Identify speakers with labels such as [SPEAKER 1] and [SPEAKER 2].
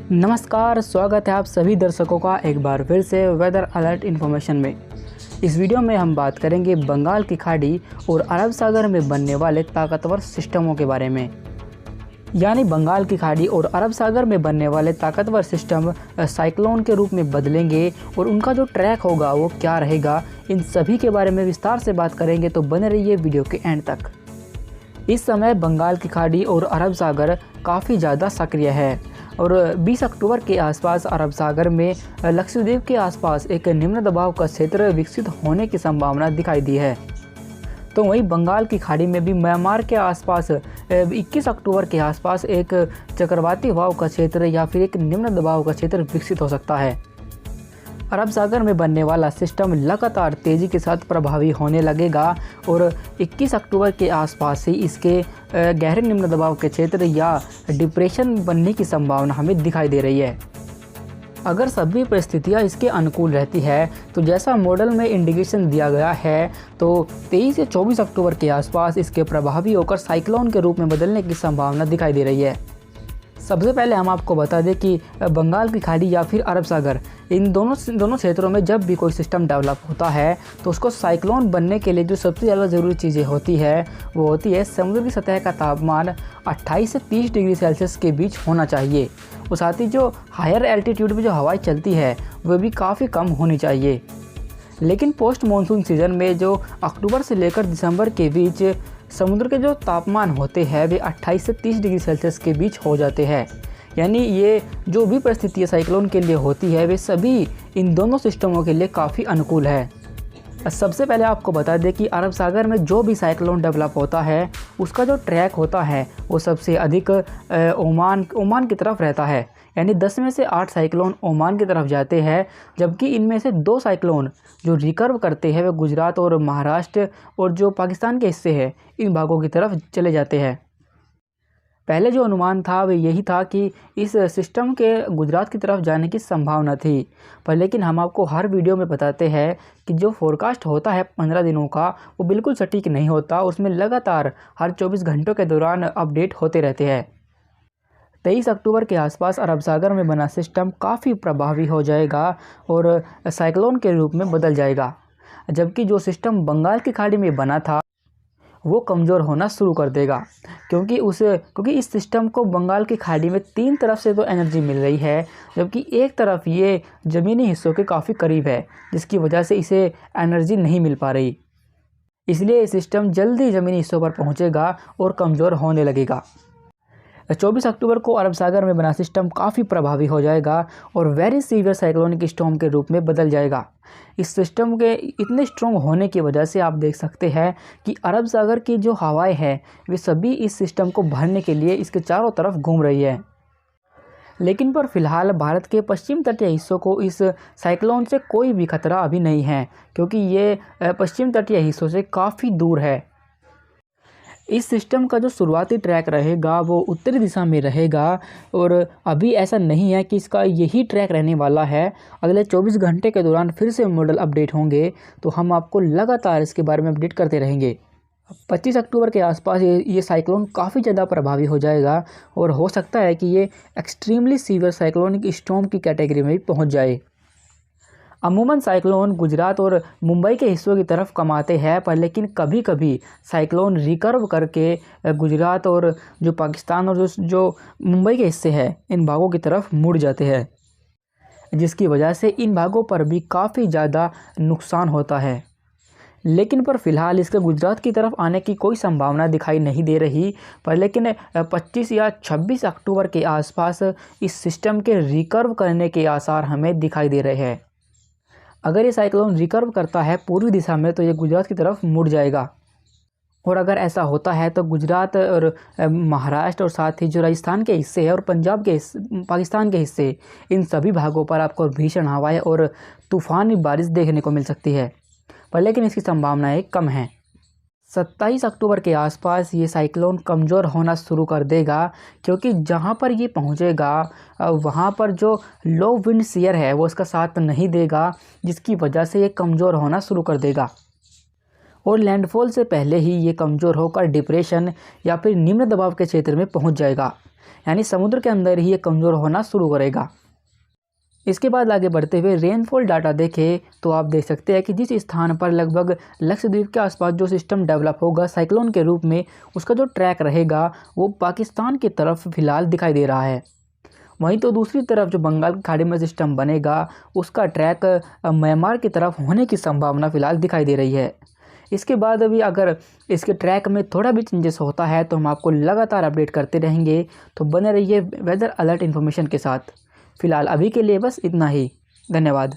[SPEAKER 1] नमस्कार, स्वागत है आप सभी दर्शकों का एक बार फिर से वेदर अलर्ट इन्फॉर्मेशन में। इस वीडियो में हम बात करेंगे बंगाल की खाड़ी और अरब सागर में बनने वाले ताकतवर सिस्टमों के बारे में। यानी बंगाल की खाड़ी और अरब सागर में बनने वाले ताकतवर सिस्टम साइक्लोन के रूप में बदलेंगे और उनका जो ट्रैक होगा वो क्या रहेगा, इन सभी के बारे में विस्तार से बात करेंगे, तो बने रहिए वीडियो के एंड तक। इस समय बंगाल की खाड़ी और अरब सागर काफ़ी ज़्यादा सक्रिय है और 20 अक्टूबर के आसपास अरब सागर में लक्षद्वीप के आसपास एक निम्न दबाव का क्षेत्र विकसित होने की संभावना दिखाई दी है। तो वहीं बंगाल की खाड़ी में भी म्यांमार के आसपास 21 अक्टूबर के आसपास एक चक्रवाती हवाओं का क्षेत्र या फिर एक निम्न दबाव का क्षेत्र विकसित हो सकता है। अरब सागर में बनने वाला सिस्टम लगातार तेज़ी के साथ प्रभावी होने लगेगा और 21 अक्टूबर के आसपास ही इसके गहरे निम्न दबाव के क्षेत्र या डिप्रेशन बनने की संभावना हमें दिखाई दे रही है। अगर सभी परिस्थितियां इसके अनुकूल रहती है तो जैसा मॉडल में इंडिकेशन दिया गया है, तो 23 से 24 अक्टूबर के आसपास इसके प्रभावी होकर साइक्लोन के रूप में बदलने की संभावना दिखाई दे रही है। सबसे पहले हम आपको बता दें कि बंगाल की खाड़ी या फिर अरब सागर, इन दोनों क्षेत्रों में जब भी कोई सिस्टम डेवलप होता है तो उसको साइक्लोन बनने के लिए जो सबसे ज़्यादा ज़रूरी चीज़ें होती है वो होती है समुद्र की सतह का तापमान 28 से 30 डिग्री सेल्सियस के बीच होना चाहिए और साथ ही जो हायर एल्टीट्यूड में जो हवाएं चलती है वो भी काफ़ी कम होनी चाहिए। लेकिन पोस्ट मानसून सीज़न में जो अक्टूबर से लेकर दिसंबर के बीच समुद्र के जो तापमान होते हैं वे 28 से 30 डिग्री सेल्सियस के बीच हो जाते हैं। यानी ये जो भी परिस्थितियाँ साइक्लोन के लिए होती है वे सभी इन दोनों सिस्टमों के लिए काफ़ी अनुकूल है। सबसे पहले आपको बता दें कि अरब सागर में जो भी साइक्लोन डेवलप होता है उसका जो ट्रैक होता है वो सबसे अधिक ओमान की तरफ रहता है। यानी 10 में से 8 साइक्लोन ओमान की तरफ जाते हैं, जबकि इनमें से 2 साइक्लोन जो रिकर्व करते हैं वे गुजरात और महाराष्ट्र और जो पाकिस्तान के हिस्से हैं इन भागों की तरफ चले जाते हैं। पहले जो अनुमान था वह यही था कि इस सिस्टम के गुजरात की तरफ जाने की संभावना थी, पर लेकिन हम आपको हर वीडियो में बताते हैं कि जो फोरकास्ट होता है 15 दिनों का वो बिल्कुल सटीक नहीं होता, उसमें लगातार हर 24 घंटों के दौरान अपडेट होते रहते हैं। 23 अक्टूबर के आसपास अरब सागर में बना सिस्टम काफ़ी प्रभावी हो जाएगा और साइक्लोन के रूप में बदल जाएगा, जबकि जो सिस्टम बंगाल की खाड़ी में बना था वो कमज़ोर होना शुरू कर देगा, क्योंकि इस सिस्टम को बंगाल की खाड़ी में 3 तरफ से तो एनर्जी मिल रही है, जबकि एक तरफ ये ज़मीनी हिस्सों के काफ़ी करीब है, जिसकी वजह से इसे एनर्जी नहीं मिल पा रही। इसलिए ये सिस्टम जल्दी ज़मीनी हिस्सों पर पहुँचेगा और कमज़ोर होने लगेगा। 24 अक्टूबर को अरब सागर में बना सिस्टम काफ़ी प्रभावी हो जाएगा और वेरी सीवियर साइक्लोनिक स्टॉर्म के रूप में बदल जाएगा। इस सिस्टम के इतने स्ट्रॉन्ग होने की वजह से आप देख सकते हैं कि अरब सागर की जो हवाएं हैं वे सभी इस सिस्टम को भरने के लिए इसके चारों तरफ घूम रही है। लेकिन पर फिलहाल भारत के पश्चिम तटीय हिस्सों को इस साइक्लोन से कोई भी खतरा अभी नहीं है, क्योंकि ये पश्चिम तटीय हिस्सों से काफ़ी दूर है। इस सिस्टम का जो शुरुआती ट्रैक रहेगा वो उत्तरी दिशा में रहेगा और अभी ऐसा नहीं है कि इसका यही ट्रैक रहने वाला है। अगले 24 घंटे के दौरान फिर से मॉडल अपडेट होंगे तो हम आपको लगातार इसके बारे में अपडेट करते रहेंगे। 25 अक्टूबर के आसपास ये साइक्लोन काफ़ी ज़्यादा प्रभावी हो जाएगा और हो सकता है कि ये एक्सट्रीमली सीवियर साइक्लोनिक स्टॉर्म की कैटेगरी में भी पहुँच जाए। अमूमन साइक्लोन गुजरात और मुंबई के हिस्सों की तरफ कम आते हैं, पर लेकिन कभी कभी साइक्लोन रिकर्व करके गुजरात और जो पाकिस्तान और जो मुंबई के हिस्से हैं इन भागों की तरफ मुड़ जाते हैं, जिसकी वजह से इन भागों पर भी काफ़ी ज़्यादा नुकसान होता है। लेकिन पर फिलहाल इसके गुजरात की तरफ आने की कोई संभावना दिखाई नहीं दे रही, पर लेकिन 25 या 26 अक्टूबर के आसपास इस सिस्टम के रिकर्व करने के आसार हमें दिखाई दे रहे हैं। अगर ये साइक्लोन रिकर्व करता है पूर्वी दिशा में तो ये गुजरात की तरफ मुड़ जाएगा, और अगर ऐसा होता है तो गुजरात और महाराष्ट्र और साथ ही जो राजस्थान के हिस्से हैं और पंजाब के पाकिस्तान के हिस्से, इन सभी भागों पर आपको भीषण हवाएं और तूफ़ानी बारिश देखने को मिल सकती है, पर लेकिन इसकी संभावनाएं कम हैं। 27 अक्टूबर के आसपास ये साइक्लोन कमज़ोर होना शुरू कर देगा, क्योंकि जहाँ पर ये पहुँचेगा वहाँ पर जो लो विंड शेयर है वो इसका साथ नहीं देगा, जिसकी वजह से ये कमज़ोर होना शुरू कर देगा और लैंडफॉल से पहले ही ये कमज़ोर होकर डिप्रेशन या फिर निम्न दबाव के क्षेत्र में पहुँच जाएगा। यानी समुद्र के अंदर ही ये कमज़ोर होना शुरू करेगा। इसके बाद आगे बढ़ते हुए रेनफॉल डाटा देखें तो आप देख सकते हैं कि जिस स्थान पर लगभग लक्षद्वीप के आसपास जो सिस्टम डेवलप होगा साइक्लोन के रूप में, उसका जो ट्रैक रहेगा वो पाकिस्तान की तरफ फ़िलहाल दिखाई दे रहा है। वहीं तो दूसरी तरफ जो बंगाल की खाड़ी में सिस्टम बनेगा उसका ट्रैक म्यांमार की तरफ होने की संभावना फ़िलहाल दिखाई दे रही है। इसके बाद अभी अगर इसके ट्रैक में थोड़ा भी चेंजेस होता है तो हम आपको लगातार अपडेट करते रहेंगे, तो बने रहिए वेदर अलर्ट इन्फॉर्मेशन के साथ। फ़िलहाल अभी के लिए बस इतना ही। धन्यवाद।